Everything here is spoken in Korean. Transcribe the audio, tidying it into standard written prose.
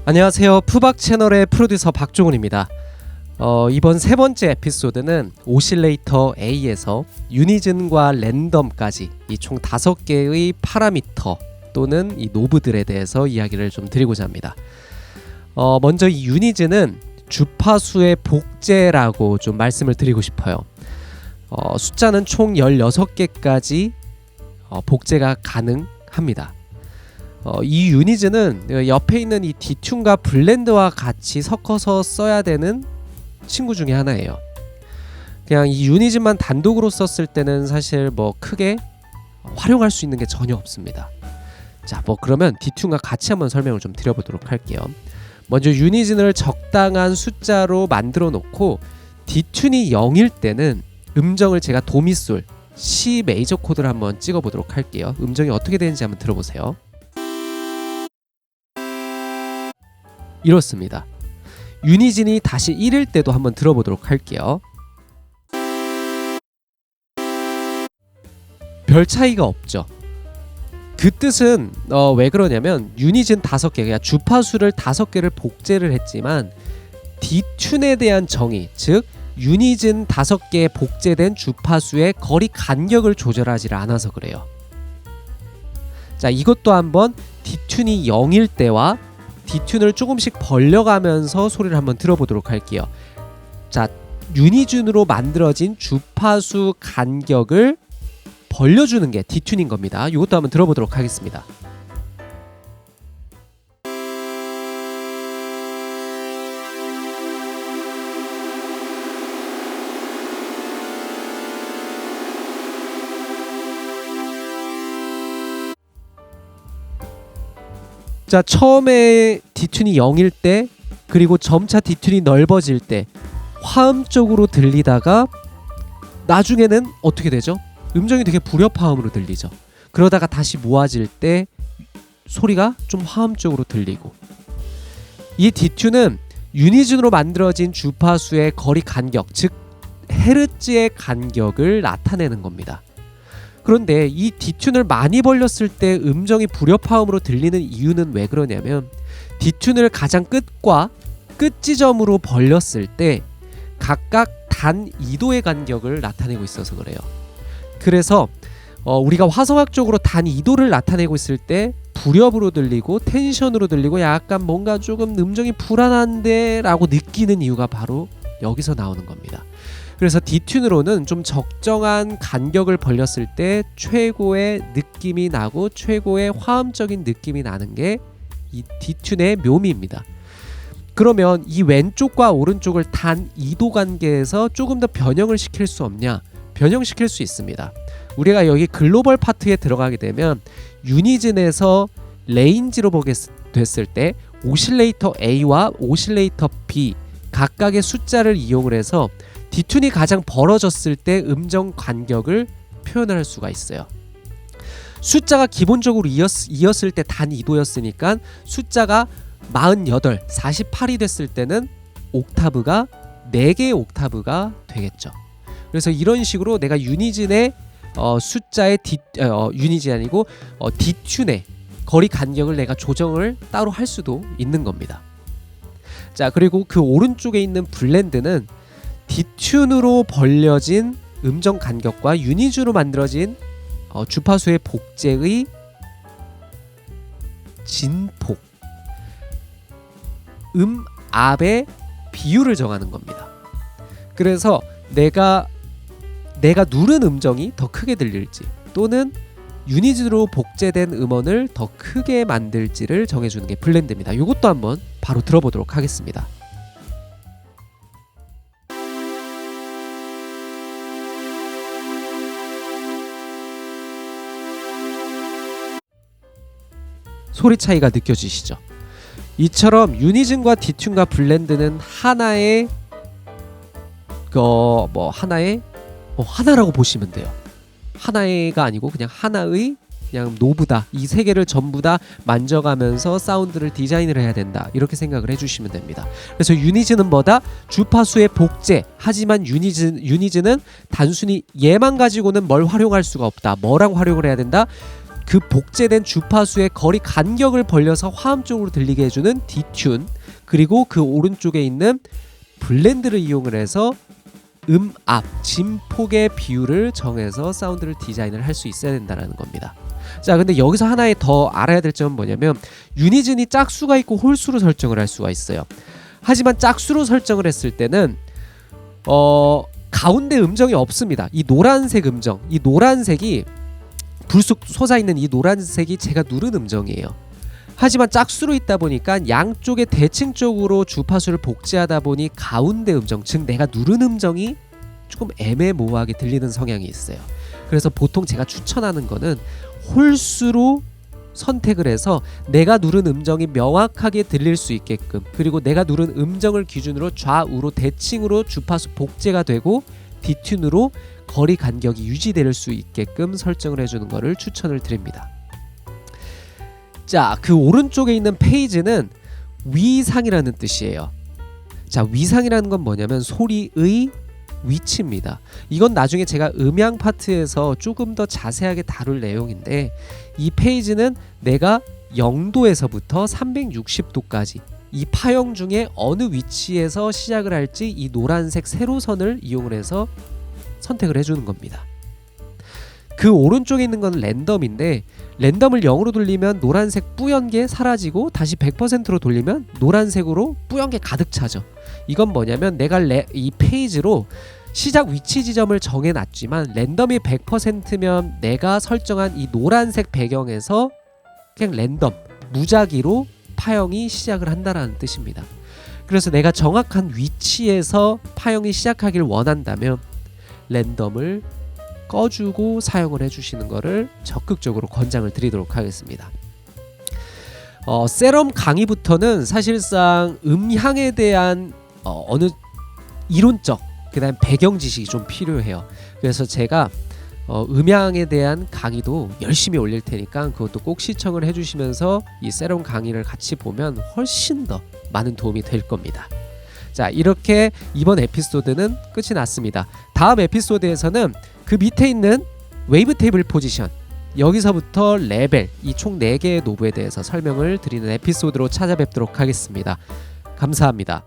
안녕하세요. 푸박 채널의 프로듀서 박종훈입니다. 이번 세 번째 에피소드는 오실레이터 A에서 유니즌과 랜덤까지 이 총 5개의 파라미터 또는 이 노브들에 대해서 이야기를 좀 드리고자 합니다. 먼저 이 유니즌은 주파수의 복제라고 좀 말씀을 드리고 싶어요. 숫자는 총 16개까지 복제가 가능합니다. 이 유니즌은 옆에 있는 이 디튠과 블렌드와 같이 섞어서 써야 되는 친구 중에 하나예요. 그냥 이 유니즌만 단독으로 썼을 때는 사실 뭐 크게 활용할 수 있는 게 전혀 없습니다. 자, 그러면 디튠과 같이 한번 설명을 좀 드려보도록 할게요. 먼저 유니즌을 적당한 숫자로 만들어 놓고 디튠이 0일 때는 음정을 제가 도미솔 C 메이저 코드를 한번 찍어 보도록 할게요. 음정이 어떻게 되는지 한번 들어보세요. 이렇습니다. 유니즌이 다시 1일 때도 한번 들어보도록 할게요. 별 차이가 없죠. 그 뜻은 왜 그러냐면 유니즌 5개, 그러니까 주파수를 5개를 복제를 했지만 디튠에 대한 정의, 즉 유니즌 5개에 복제된 주파수의 거리 간격을 조절하지 않아서 그래요. 자, 이것도 한번 디튠이 0일 때와 디튠을 조금씩 벌려가면서 소리를 한번 들어보도록 할게요. 자, 유니즌으로 만들어진 주파수 간격을 벌려주는 게 디튠인 겁니다. 이것도 한번 들어보도록 하겠습니다. 자, 처음에 디튠이 0일 때 그리고 점차 디튠이 넓어질 때 화음 쪽으로 들리다가 나중에는 어떻게 되죠? 음정이 되게 불협화음으로 들리죠. 그러다가 다시 모아질 때 소리가 좀 화음 쪽으로 들리고, 이 디튠은 유니즌으로 만들어진 주파수의 거리 간격, 즉 헤르츠의 간격을 나타내는 겁니다. 그런데 이 디튠을 많이 벌렸을 때 음정이 불협화음으로 들리는 이유는 왜 그러냐면 디튠을 가장 끝과 끝 지점으로 벌렸을 때 각각 단 2도의 간격을 나타내고 있어서 그래요. 그래서 우리가 화성학적으로 단 2도를 나타내고 있을 때 불협으로 들리고 텐션으로 들리고 약간 뭔가 조금 음정이 불안한데 라고 느끼는 이유가 바로 여기서 나오는 겁니다. 그래서 디튠으로는 좀 적정한 간격을 벌렸을 때 최고의 느낌이 나고 최고의 화음적인 느낌이 나는 게 이 디튠의 묘미입니다. 그러면 이 왼쪽과 오른쪽을 단 2도 관계에서 조금 더 변형을 시킬 수 없냐? 변형시킬 수 있습니다. 우리가 여기 글로벌 파트에 들어가게 되면 유니즌에서 레인지로 보게 됐을 때 오실레이터 A와 오실레이터 B 각각의 숫자를 이용을 해서 디튠이 가장 벌어졌을 때 음정 간격을 표현할 수가 있어요. 숫자가 기본적으로 이었을 때 단 2도였으니까 숫자가 48, 48이 됐을 때는 옥타브가 4개의 옥타브가 되겠죠. 그래서 이런 식으로 내가 유니즌의 숫자의 유니즌이 아니고 디튠의 거리 간격을 내가 조정을 따로 할 수도 있는 겁니다. 자, 그리고 그 오른쪽에 있는 블렌드는 디튠으로 벌려진 음정 간격과 유니즌으로 만들어진 주파수의 복제의 진폭, 음압의 비율을 정하는 겁니다. 그래서 내가 누른 음정이 더 크게 들릴지 또는 유니즌으로 복제된 음원을 더 크게 만들지를 정해주는 게 블렌드입니다. 이것도 한번 바로 들어보도록 하겠습니다. 소리 차이가 느껴지시죠? 이처럼 유니즌과 디튠과 블렌드는 하나의 하나라고 보시면 돼요. 하나가 아니고 그냥 하나의 그냥 노브다. 이 세 개를 전부 다 만져가면서 사운드를 디자인을 해야 된다. 이렇게 생각을 해주시면 됩니다. 그래서 유니즌은 뭐다? 주파수의 복제. 하지만 유니즌은 단순히 얘만 가지고는 뭘 활용할 수가 없다. 뭐랑 활용을 해야 된다? 그 복제된 주파수의 거리 간격을 벌려서 화음 쪽으로 들리게 해주는 디튠, 그리고 그 오른쪽에 있는 블렌드를 이용을 해서 음압, 진폭의 비율을 정해서 사운드를 디자인을 할 수 있어야 된다는 겁니다. 자, 근데 여기서 하나의 더 알아야 될 점은 뭐냐면 유니즌이 짝수가 있고 홀수로 설정을 할 수가 있어요. 하지만 짝수로 설정을 했을 때는 가운데 음정이 없습니다. 이 노란색 음정, 이 노란색이 불쑥 솟아있는 이 노란색이 제가 누른 음정이에요. 하지만 짝수로 있다 보니까 양쪽의 대칭적으로 주파수를 복제하다 보니 가운데 음정, 즉 내가 누른 음정이 조금 애매모호하게 들리는 성향이 있어요. 그래서 보통 제가 추천하는 거는 홀수로 선택을 해서 내가 누른 음정이 명확하게 들릴 수 있게끔, 그리고 내가 누른 음정을 기준으로 좌우로 대칭으로 주파수 복제가 되고 디튠으로 거리 간격이 유지될 수 있게끔 설정을 해주는 것을 추천을 드립니다. 자, 그 오른쪽에 있는 페이지는 위상이라는 뜻이에요. 자, 위상이라는 건 뭐냐면 소리의 위치입니다. 이건 나중에 제가 음향 파트에서 조금 더 자세하게 다룰 내용인데, 이 페이지는 내가 0도에서부터 360도까지 이 파형 중에 어느 위치에서 시작을 할지 이 노란색 세로선을 이용을 해서 선택을 해주는 겁니다. 그 오른쪽에 있는 건 랜덤인데, 랜덤을 0으로 돌리면 노란색 뿌연 게 사라지고 다시 100%로 돌리면 노란색으로 뿌연 게 가득 차죠. 이건 뭐냐면 내가 이 페이지로 시작 위치 지점을 정해놨지만 랜덤이 100%면 내가 설정한 이 노란색 배경에서 그냥 랜덤 무작위로 파형이 시작을 한다라는 뜻입니다. 그래서 내가 정확한 위치에서 파형이 시작하길 원한다면 랜덤을 꺼주고 사용을 해주시는 것을 적극적으로 권장을 드리도록 하겠습니다. 세럼 강의부터는 사실상 음향에 대한 어느 이론적 그다음 배경 지식이 좀 필요해요. 그래서 제가 음향에 대한 강의도 열심히 올릴 테니까 그것도 꼭 시청을 해주시면서 이 세럼 강의를 같이 보면 훨씬 더 많은 도움이 될 겁니다. 자, 이렇게 이번 에피소드는 끝이 났습니다. 다음 에피소드에서는 그 밑에 있는 웨이브 테이블 포지션, 여기서부터 레벨, 이 총 4개의 노브에 대해서 설명을 드리는 에피소드로 찾아뵙도록 하겠습니다. 감사합니다.